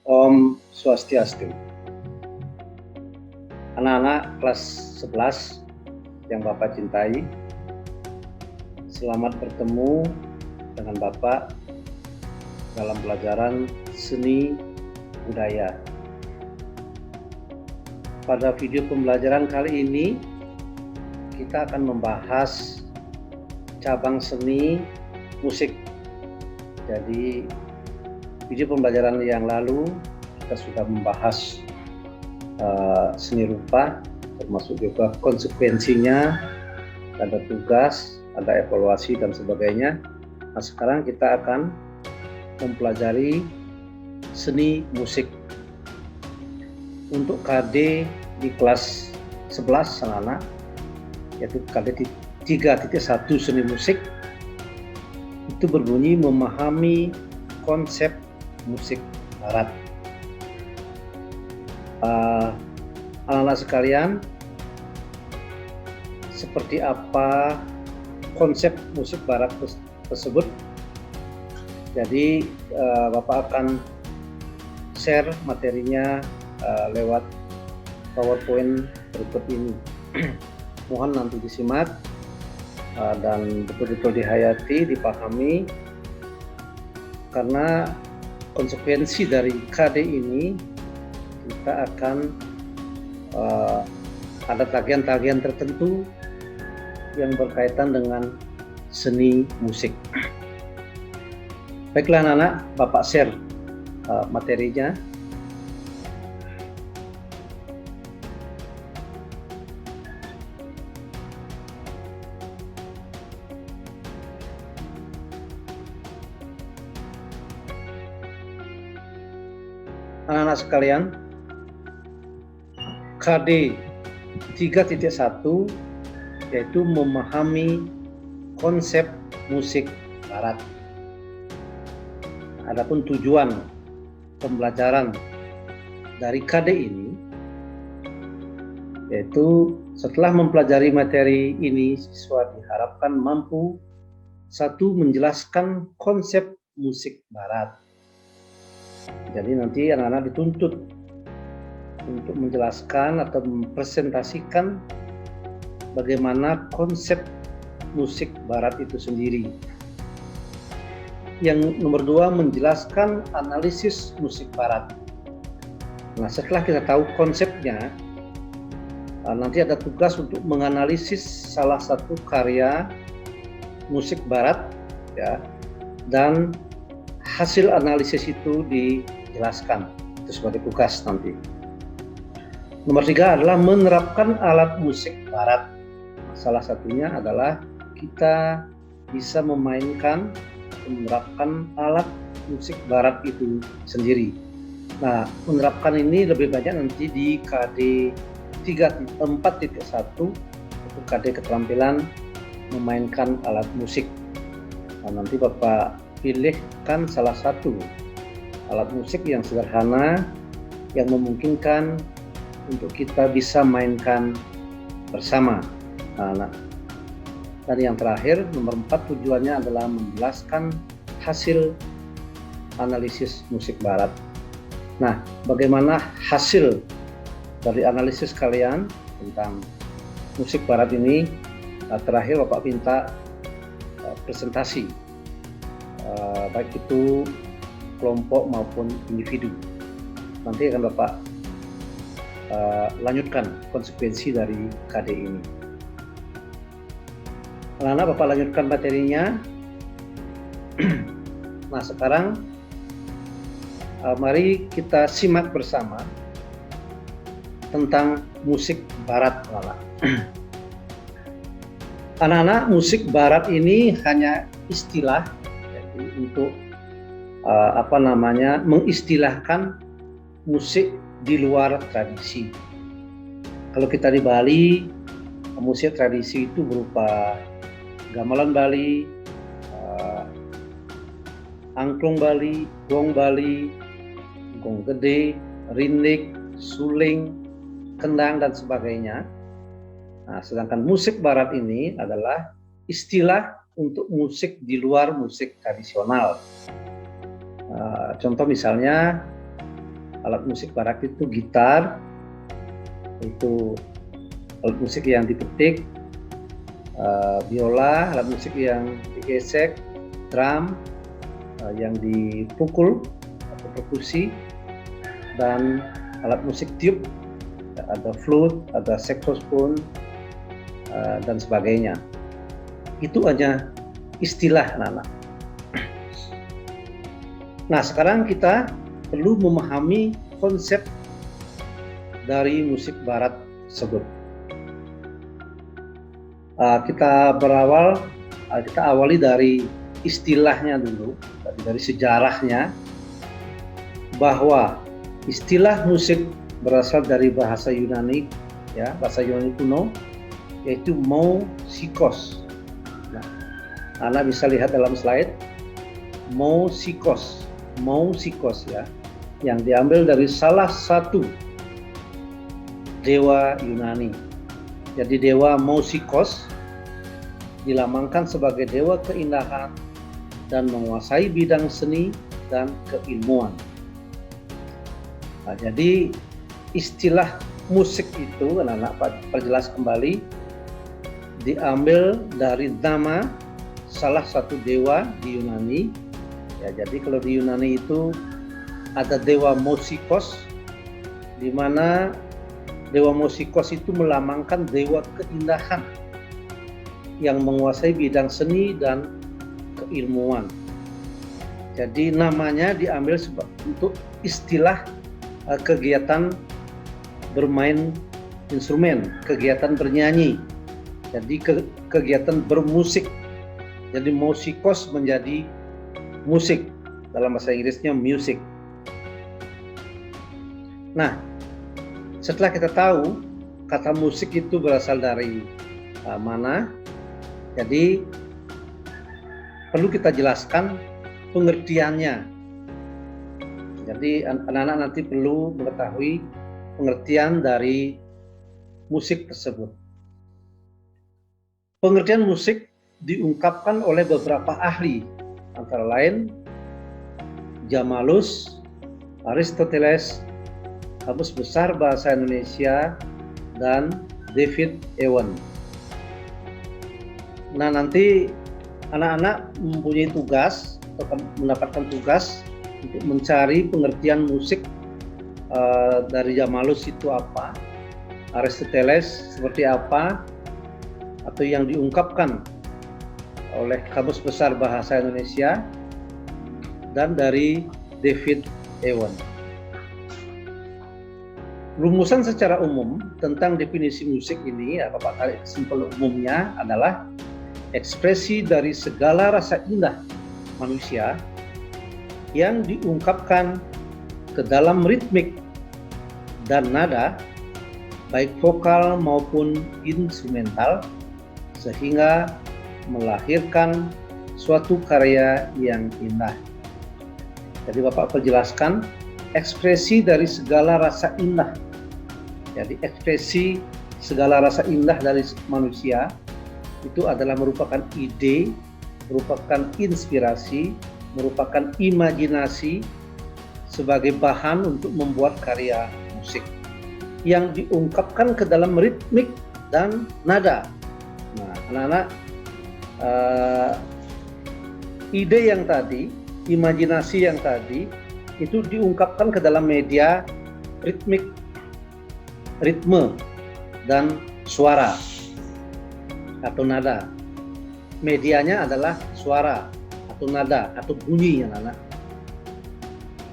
Om Swastiastu. Anak-anak kelas 11 yang Bapak cintai, selamat bertemu dengan Bapak dalam pelajaran seni budaya. Pada video pembelajaran kali ini, kita akan membahas cabang seni musik. Jadi, video pembelajaran yang lalu kita sudah membahas seni rupa, termasuk juga konsekuensinya, ada tugas, ada evaluasi dan sebagainya. Nah, sekarang kita akan mempelajari seni musik. Untuk KD di kelas 11 anak-anak, yaitu KD 3.1 seni musik, itu berbunyi memahami konsep musik barat. Anak-anak sekalian, seperti apa konsep musik barat tersebut? Jadi Bapak akan share materinya lewat PowerPoint berikut ini. Mohon nanti disimak dan betul-betul dihayati, dipahami, karena konsekuensi dari KD ini kita akan ada tagihan-tagihan tertentu yang berkaitan dengan seni musik. Baiklah anak-anak, Bapak share materinya. Anak-anak sekalian, KD 3.1 yaitu memahami konsep musik barat. Adapun tujuan pembelajaran dari KD ini yaitu setelah mempelajari materi ini, siswa diharapkan mampu satu, menjelaskan konsep musik barat. Jadi nanti anak-anak dituntut untuk menjelaskan atau mempresentasikan bagaimana konsep musik barat itu sendiri. Yang nomor 2, menjelaskan analisis musik barat. Nah, setelah kita tahu konsepnya, nanti ada tugas untuk menganalisis salah satu karya musik barat, ya, dan hasil analisis itu dijelaskan. Itu sebagai tugas nanti. Nomor 3 adalah menerapkan alat musik barat. Salah satunya adalah kita bisa memainkan atau menerapkan alat musik barat itu sendiri. Nah, menerapkan ini lebih banyak nanti di KD 4.1, itu KD keterampilan memainkan alat musik. Nah, nanti Bapak pilihkan salah satu alat musik yang sederhana yang memungkinkan untuk kita bisa mainkan bersama. Nah, dan yang terakhir, nomor 4, tujuannya adalah menjelaskan hasil analisis musik barat. Nah, bagaimana hasil dari analisis kalian tentang musik barat ini? Nah, terakhir Bapak minta presentasi, baik itu kelompok maupun individu. Nanti akan Bapak lanjutkan konsekuensi dari KD ini. Anak-anak, Bapak lanjutkan materinya. Nah, sekarang mari kita simak bersama tentang musik barat, anak-anak. Anak-anak, musik barat ini hanya istilah untuk mengistilahkan musik di luar tradisi. Kalau kita di Bali, musik tradisi itu berupa gamelan Bali, angklung Bali, gong Bali, gong gede, rindik, suling, kendang, dan sebagainya. Nah, sedangkan musik barat ini adalah istilah untuk musik di luar musik tradisional. Contoh misalnya Alat musik barat itu gitar, itu alat musik yang dipetik, biola, alat musik yang digesek, drum, yang dipukul atau perkusi, dan alat musik tiup, ada flute, ada saxophone, dan sebagainya. Itu hanya istilah anak-anak. Nah, sekarang kita perlu memahami konsep dari musik barat tersebut. Kita awali dari istilahnya dulu, dari sejarahnya, bahwa istilah musik berasal dari bahasa Yunani, ya, bahasa Yunani kuno, yaitu mousikos. Nah, Anda bisa lihat dalam slide, mousikos ya, yang diambil dari salah satu dewa Yunani. Jadi dewa Mousikos dilambangkan sebagai dewa keindahan dan menguasai bidang seni dan keilmuan. Nah, jadi istilah musik itu, anak-anak perjelas kembali, diambil dari nama salah satu dewa di Yunani. Ya, jadi kalau di Yunani itu ada dewa Mousikos, di mana dewa Mousikos itu melambangkan dewa keindahan yang menguasai bidang seni dan keilmuan. Jadi namanya diambil untuk istilah kegiatan bermain instrumen, kegiatan bernyanyi, jadi kegiatan bermusik. Jadi Mousikos menjadi musik, dalam bahasa Inggrisnya music. Nah, setelah kita tahu kata musik itu berasal dari mana, jadi perlu kita jelaskan pengertiannya. Jadi anak-anak nanti perlu mengetahui pengertian dari musik tersebut. Pengertian musik diungkapkan oleh beberapa ahli, antara lain Jamalus, Aristoteles, Kamus Besar Bahasa Indonesia, dan David Ewan. Nah, nanti anak-anak mempunyai tugas atau mendapatkan tugas untuk mencari pengertian musik dari Jamalus itu apa, Aristoteles seperti apa, atau yang diungkapkan oleh Kamus Besar Bahasa Indonesia, dan dari David Ewan. Rumusan secara umum tentang definisi musik ini, ya, Bapak tarik kesimpulan umumnya adalah ekspresi dari segala rasa indah manusia yang diungkapkan ke dalam ritmik dan nada, baik vokal maupun instrumental, sehingga melahirkan suatu karya yang indah. Jadi Bapak perjelaskan ekspresi dari segala rasa indah. Jadi ekspresi segala rasa indah dari manusia itu adalah merupakan ide, merupakan inspirasi, merupakan imajinasi sebagai bahan untuk membuat karya musik yang diungkapkan ke dalam ritmik dan nada. Nah, anak-anak, ide yang tadi, imajinasi yang tadi, itu diungkapkan ke dalam media ritmik, ritme, dan suara atau nada. Medianya adalah suara atau nada atau bunyi, anak-anak,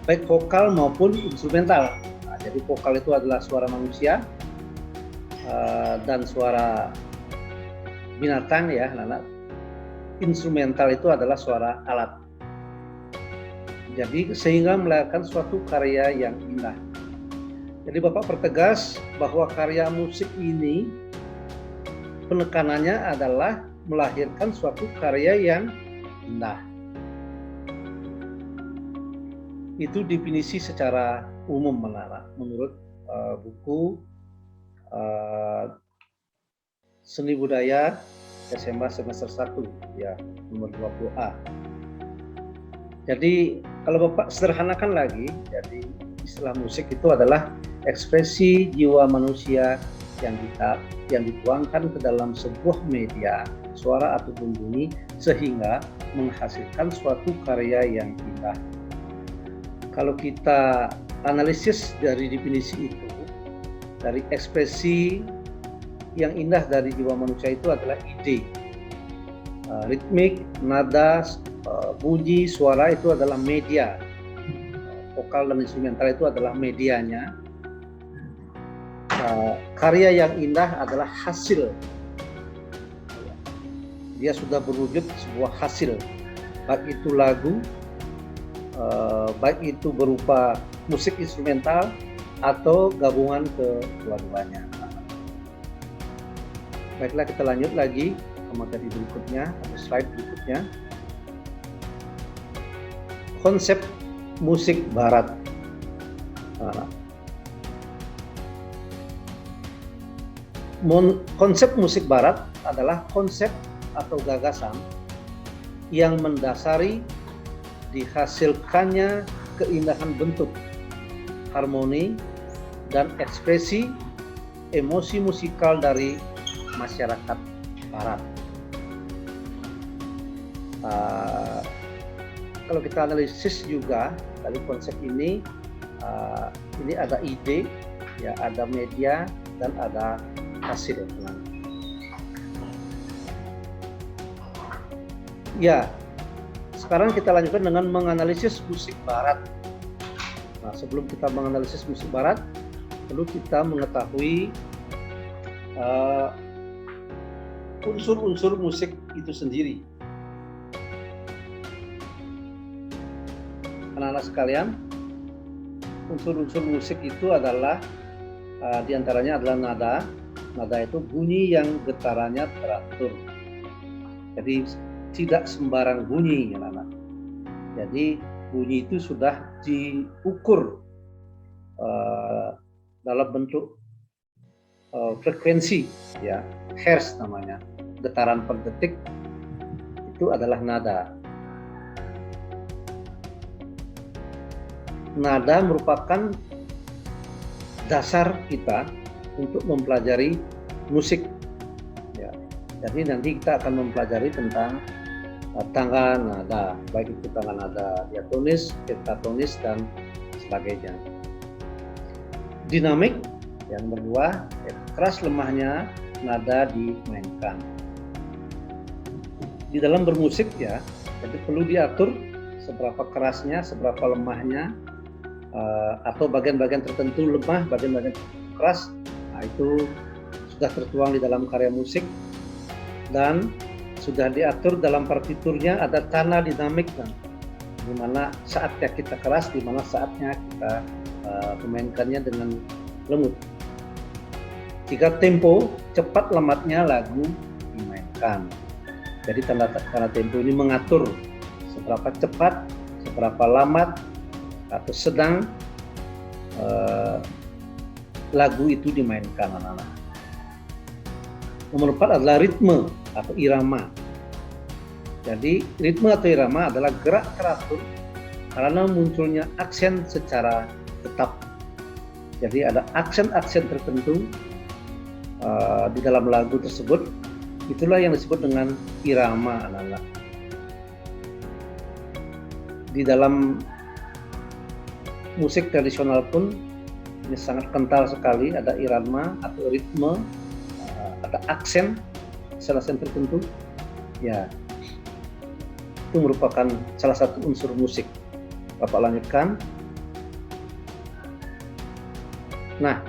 baik vokal maupun instrumental. Nah, jadi vokal itu adalah suara manusia, dan suara binatang, ya anak-anak. Instrumental itu adalah suara alat. Jadi sehingga melahirkan suatu karya yang indah. Jadi Bapak pertegas bahwa karya musik ini penekanannya adalah melahirkan suatu karya yang indah. Itu definisi secara umum, menurut buku Seni Budaya SMA semester 1, ya, nomor 20A. Jadi kalau Bapak sederhanakan lagi, jadi istilah musik itu adalah ekspresi jiwa manusia yang dituangkan ke dalam sebuah media, suara ataupun bunyi, sehingga menghasilkan suatu karya yang indah. Kalau kita analisis dari definisi itu, dari ekspresi yang indah dari jiwa manusia itu adalah ide. Ritmik, nada, bunyi, suara itu adalah media. Vokal dan instrumental itu adalah medianya. Karya yang indah adalah hasil. Dia sudah berwujud sebuah hasil, baik itu lagu, baik itu berupa musik instrumental atau gabungan kedua-duanya. Baiklah, kita lanjut lagi ke materi berikutnya atau slide berikutnya. Konsep musik barat. Konsep musik barat adalah konsep atau gagasan yang mendasari dihasilkannya keindahan bentuk, harmoni, dan ekspresi emosi musikal dari masyarakat barat. Kalau kita analisis juga dari konsep ini ada ide, ya, ada media, dan ada hasil. Ya, sekarang kita lanjutkan dengan menganalisis musik barat. Nah, sebelum kita menganalisis musik barat, perlu kita mengetahui unsur-unsur musik itu sendiri. Anak-anak sekalian, unsur-unsur musik itu adalah diantaranya adalah nada. Nada itu bunyi yang getarannya teratur. Jadi tidak sembarang bunyi, anak-anak. Jadi bunyi itu sudah diukur dalam bentuk frekuensi, ya, hertz namanya, getaran per detik, itu adalah nada. Nada merupakan dasar kita untuk mempelajari musik, ya. Jadi nanti kita akan mempelajari tentang tangga nada, baik itu tangga nada diatonis, pentatonis, dan sebagainya. Dinamik yang kedua, keras lemahnya nada dimainkan. Di dalam bermusik, ya, jadi perlu diatur seberapa kerasnya, seberapa lemahnya, atau bagian-bagian tertentu lemah, bagian-bagian keras. Nah, itu sudah tertuang di dalam karya musik dan sudah diatur dalam partiturnya, ada tanda dinamik, di mana saatnya kita keras, di mana saatnya kita memainkannya dengan lembut. Jika tempo cepat lambatnya lagu dimainkan. Jadi tanda tempo ini mengatur seberapa cepat, seberapa lambat atau sedang lagu itu dimainkan, anak-anak. Nomor 4 adalah ritme atau irama. Jadi ritme atau irama adalah gerak teratur karena munculnya aksen secara tetap. Jadi ada aksen-aksen tertentu di dalam lagu tersebut, itulah yang disebut dengan irama, anak-anak. Di dalam musik tradisional pun ini sangat kental sekali, ada irama atau ritme, ada aksen tertentu, ya, itu merupakan salah satu unsur musik. Bapak lanjutkan. Nah,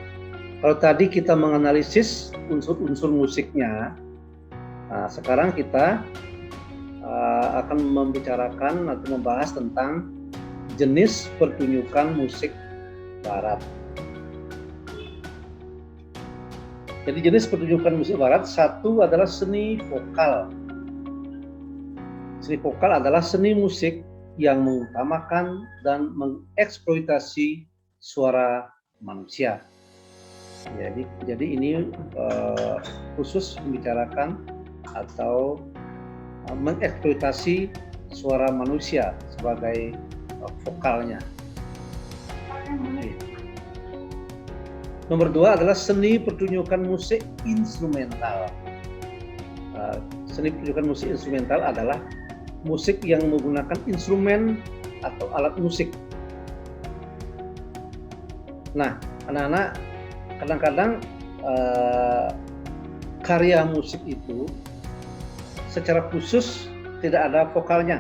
kalau tadi kita menganalisis unsur-unsur musiknya, sekarang kita akan membicarakan atau membahas tentang jenis pertunjukan musik barat. Jadi jenis pertunjukan musik barat, satu adalah seni vokal. Seni vokal adalah seni musik yang mengutamakan dan mengeksploitasi suara manusia. Jadi ini khusus membicarakan atau mengeksploitasi suara manusia sebagai vokalnya. Nomor 2 adalah seni pertunjukan musik instrumental. Seni pertunjukan musik instrumental adalah musik yang menggunakan instrumen atau alat musik. Nah, anak-anak kadang-kadang karya musik itu secara khusus tidak ada vokalnya,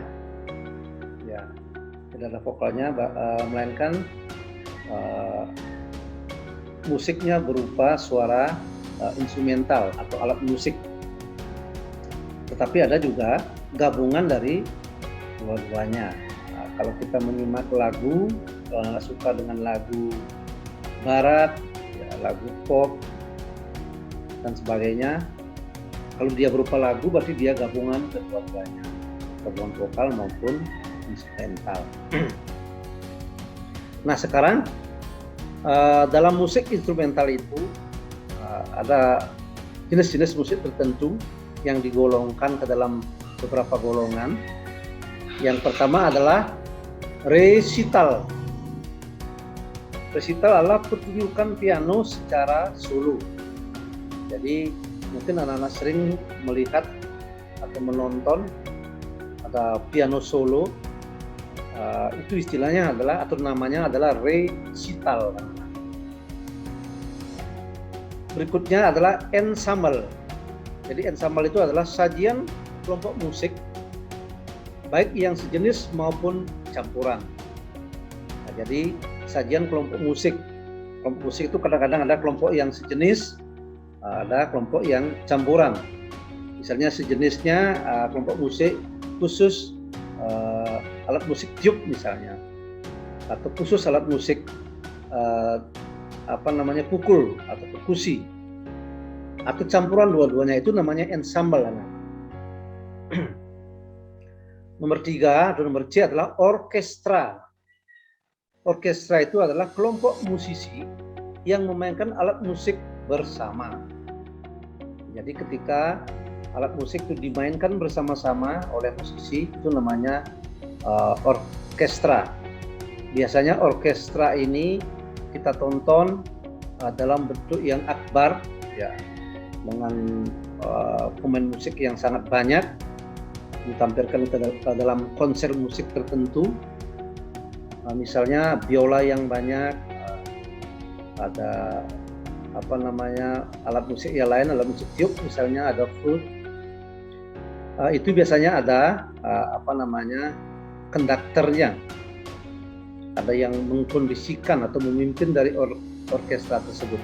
ya, tidak ada vokalnya, melainkan musiknya berupa suara instrumental atau alat musik. Tetapi ada juga gabungan dari dua-duanya. Nah, kalau kita menyimak lagu, kalau nggak suka dengan lagu barat, ya, lagu pop dan sebagainya, kalau dia berupa lagu berarti dia gabungan kedua-duanya, gabungan vokal maupun instrumental. Nah, sekarang dalam musik instrumental itu ada jenis-jenis musik tertentu yang digolongkan ke dalam beberapa golongan. Yang pertama adalah recital. Recital adalah pertunjukan piano secara solo. Jadi mungkin anak-anak sering melihat atau menonton ada piano solo, itu istilahnya adalah atau namanya adalah recital. Berikutnya adalah ensemble. Jadi ensemble itu adalah sajian kelompok musik baik yang sejenis maupun campuran. Nah, jadi sajian kelompok musik. Kelompok musik itu kadang-kadang ada kelompok yang sejenis, ada kelompok yang campuran. Misalnya sejenisnya kelompok musik khusus alat musik tiup misalnya, atau khusus alat musik pukul atau perkusi, atau campuran dua-duanya, itu namanya ensemble. Nomor 3 atau nomor C adalah orkestra. Orkestra itu adalah kelompok musisi yang memainkan alat musik bersama. Jadi ketika alat musik itu dimainkan bersama-sama oleh musisi, itu namanya orkestra. Biasanya orkestra ini kita tonton dalam bentuk yang akbar, ya, dengan pemain musik yang sangat banyak, ditampilkan ke dalam konser musik tertentu. Misalnya biola yang banyak, ada alat musik yang lain, alat musik tiup misalnya, ada flute. Itu biasanya ada konduktornya, ada yang mengkondisikan atau memimpin dari orkestra tersebut.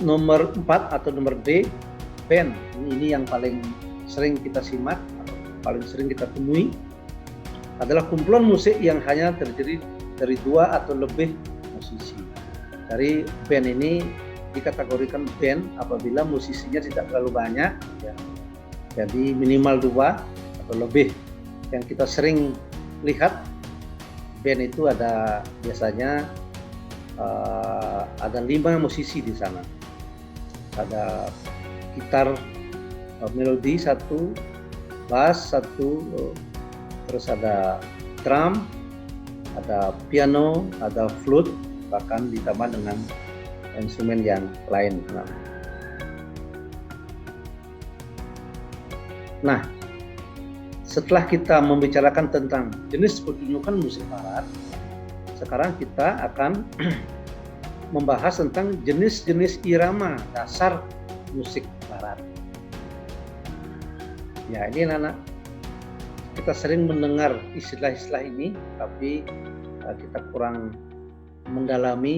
Nomor 4 atau nomor D, band. Ini yang paling sering kita simak atau paling sering kita temui, adalah kumpulan musik yang hanya terdiri dari 2 atau lebih musisi. Dari band ini dikategorikan band apabila musisinya tidak terlalu banyak, ya. Jadi minimal 2 atau lebih. Yang kita sering lihat band itu ada biasanya ada 5 musisi di sana. Ada gitar melodi 1, bass 1, terus ada drum, ada piano, ada flute, bahkan ditambah dengan instrumen yang lain. Nah, setelah kita membicarakan tentang jenis pertunjukan musik barat, sekarang kita akan membahas tentang jenis-jenis irama dasar musik barat. Ya, ini anak-anak, kita sering mendengar istilah-istilah ini, tapi kita kurang mendalami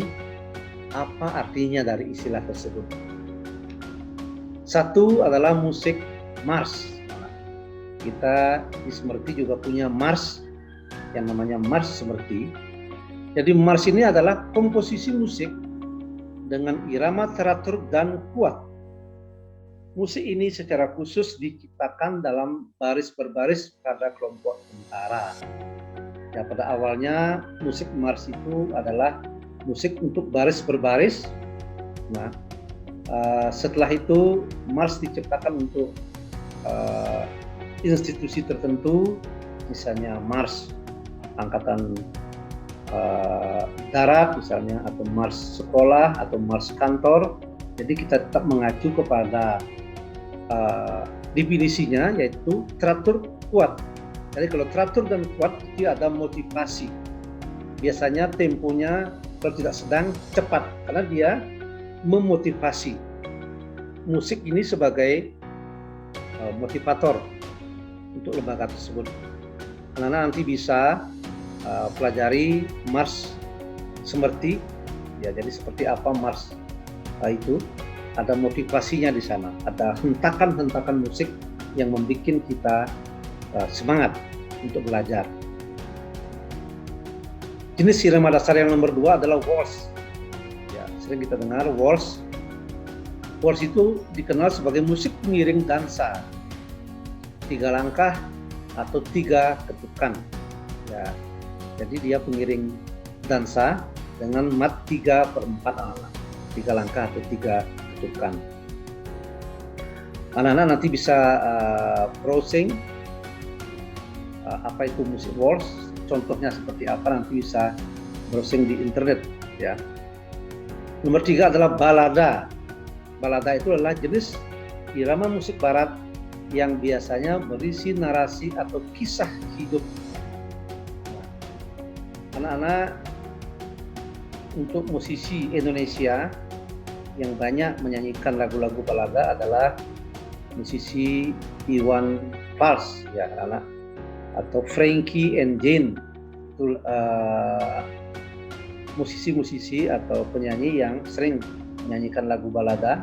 apa artinya dari istilah tersebut. Satu adalah musik mars. Kita di Semerti juga punya mars yang namanya mars Semerti. Jadi mars ini adalah komposisi musik dengan irama teratur dan kuat. Musik ini secara khusus diciptakan dalam baris berbaris pada kelompok tentara. Ya, pada awalnya musik mars itu adalah musik untuk baris berbaris. Nah, setelah itu mars diciptakan untuk institusi tertentu, misalnya mars angkatan darat misalnya, atau mars sekolah atau mars kantor. Jadi kita tetap mengacu kepada definisinya, yaitu teratur kuat. Jadi kalau teratur dan kuat itu ada motivasi. Biasanya temponya kalau tidak sedang cepat, karena dia memotivasi. Musik ini sebagai motivator untuk lembaga tersebut. Anak-anak nanti bisa pelajari Mars Semerti, ya. Jadi seperti apa Mars itu, ada motivasinya di sana, ada hentakan-hentakan musik yang membuat kita semangat untuk belajar. Jenis irama dasar yang nomor 2 adalah waltz. Ya, sering kita dengar waltz. Waltz itu dikenal sebagai musik pengiring dansa, 3 langkah atau 3 ketukan. Ya, jadi dia pengiring dansa dengan mat 3/4 anak-anak, 3 langkah atau 3 ketukan. Anak-anak nanti bisa browsing apa itu musik waltz, contohnya seperti apa, nanti bisa browsing di internet, ya. Nomor 3 adalah balada. Balada itu adalah jenis irama musik barat yang biasanya berisi narasi atau kisah hidup. Anak-anak, untuk musisi Indonesia yang banyak menyanyikan lagu-lagu balada adalah musisi Iwan Fals, ya anak-anak, atau Frankie and Jane. Itu musisi-musisi atau penyanyi yang sering menyanyikan lagu balada,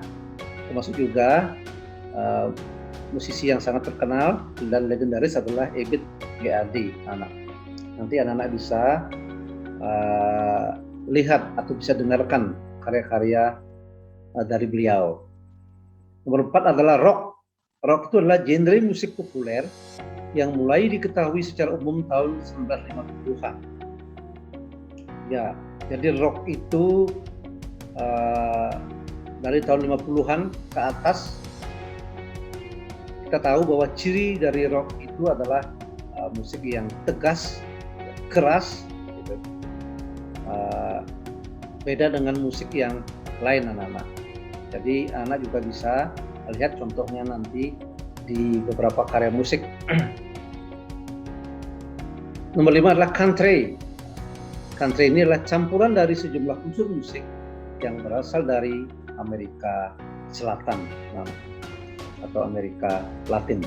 termasuk juga musisi yang sangat terkenal dan legendaris adalah Ebit G.Ade. Nanti anak-anak bisa lihat atau bisa dengarkan karya-karya dari beliau. Nomor 4 adalah rock. Rock itu adalah genre musik populer yang mulai diketahui secara umum tahun 1950-an. Ya, jadi rock itu dari tahun 50-an ke atas. Kita tahu bahwa ciri dari rock itu adalah musik yang tegas, keras, gitu. Beda dengan musik yang lain, anak-anak. Jadi anak juga bisa lihat contohnya nanti di beberapa karya musik. Nomor 5 adalah country. Country ini adalah campuran dari sejumlah unsur musik yang berasal dari Amerika Selatan atau Amerika Latin.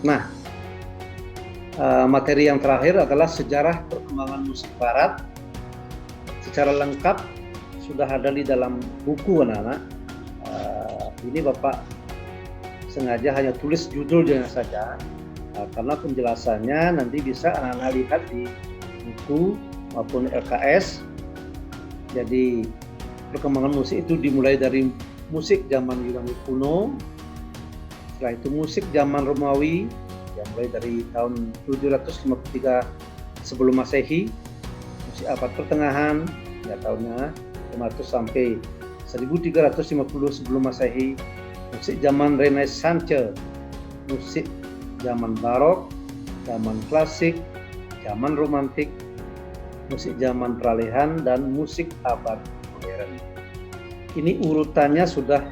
Nah, materi yang terakhir adalah sejarah perkembangan musik barat. Secara lengkap sudah ada di dalam buku, anak-anak. Ini Bapak sengaja hanya tulis judulnya saja, karena penjelasannya nanti bisa anak-anak lihat di buku maupun LKS. Jadi perkembangan musik itu dimulai dari musik zaman Yunani kuno, setelah itu musik zaman Romawi yang mulai dari tahun 753 sebelum Masehi, musik abad pertengahan ya tahunnya 500 sampai 1350 sebelum Masehi, musik zaman Renaissance, musik zaman barok, zaman klasik, zaman romantik, musik zaman peralihan, dan musik abad modern. Ini urutannya sudah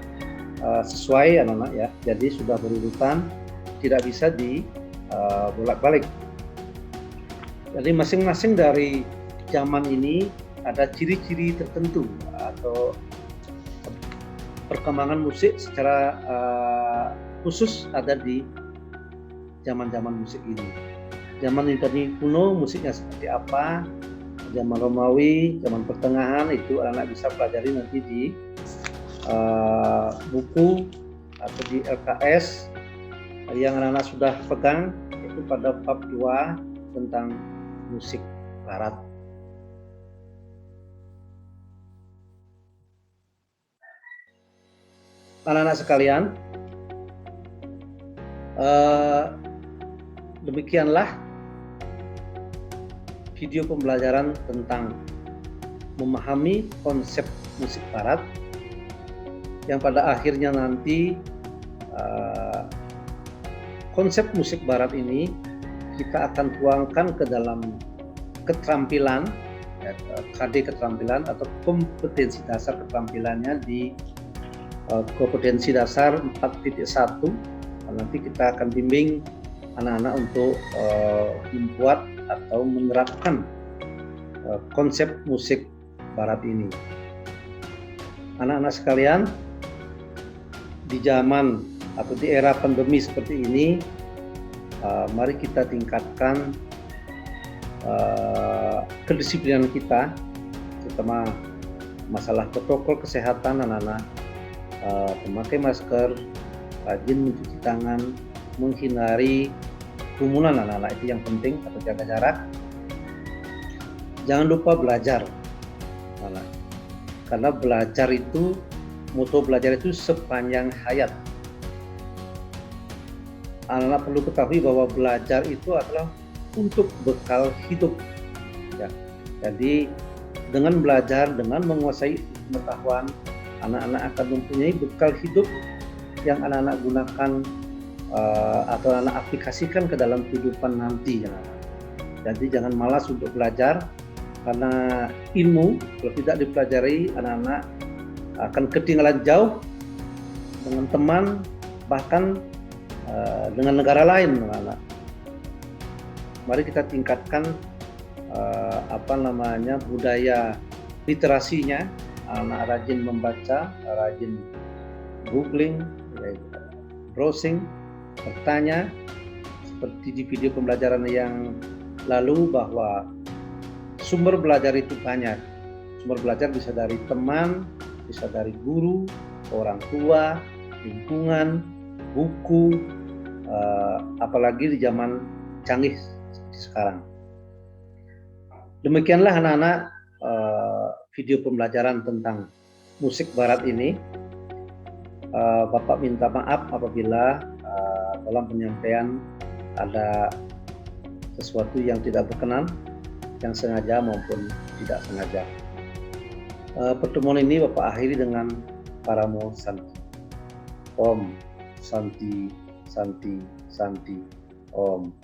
sesuai, anak-anak, ya. Jadi sudah berurutan, tidak bisa bolak-balik. Jadi masing-masing dari zaman ini ada ciri-ciri tertentu atau perkembangan musik secara khusus ada di zaman-zaman musik ini. Zaman Yunani kuno musiknya seperti apa, zaman Romawi, zaman pertengahan, itu anak bisa pelajari nanti di buku atau di LKS yang anak-anak sudah pegang, itu pada bab 2 tentang musik barat. Anak-anak sekalian, demikianlah video pembelajaran tentang memahami konsep musik barat, yang pada akhirnya nanti konsep musik barat ini kita akan tuangkan ke dalam keterampilan, KD keterampilan atau kompetensi dasar keterampilannya di kompetensi dasar 4.1. Nanti kita akan bimbing anak-anak untuk membuat atau menerapkan konsep musik barat ini. Anak-anak sekalian, di zaman atau di era pandemi seperti ini, mari kita tingkatkan kedisiplinan kita, terutama masalah protokol kesehatan anak-anak, memakai masker, rajin mencuci tangan, menghindari kerumunan anak-anak, itu yang penting, atau jaga jarak. Jangan lupa belajar, anak. Karena belajar itu, moto belajar itu sepanjang hayat. Anak-anak perlu ketahui bahwa belajar itu adalah untuk bekal hidup. Ya. Jadi dengan belajar, dengan menguasai pengetahuan, anak-anak akan mempunyai bekal hidup yang anak-anak gunakan atau anak aplikasikan ke dalam kehidupan nanti. Ya. Jadi jangan malas untuk belajar, karena ilmu kalau tidak dipelajari, anak-anak akan ketinggalan jauh dengan teman, bahkan dengan negara lain. Anak-anak, mari kita tingkatkan budaya literasinya. Anak rajin membaca, rajin googling, browsing, bertanya, seperti di video pembelajaran yang lalu, bahwa sumber belajar itu banyak. Sumber belajar bisa dari teman, bisa dari guru, orang tua, lingkungan, buku, apalagi di zaman canggih sekarang. Demikianlah anak-anak video pembelajaran tentang musik barat ini. Bapak minta maaf apabila dalam penyampaian ada sesuatu yang tidak berkenan, yang sengaja maupun tidak sengaja. Pertemuan ini Bapak akhiri dengan Paramo Santi. Om Santi Santi Santi Om.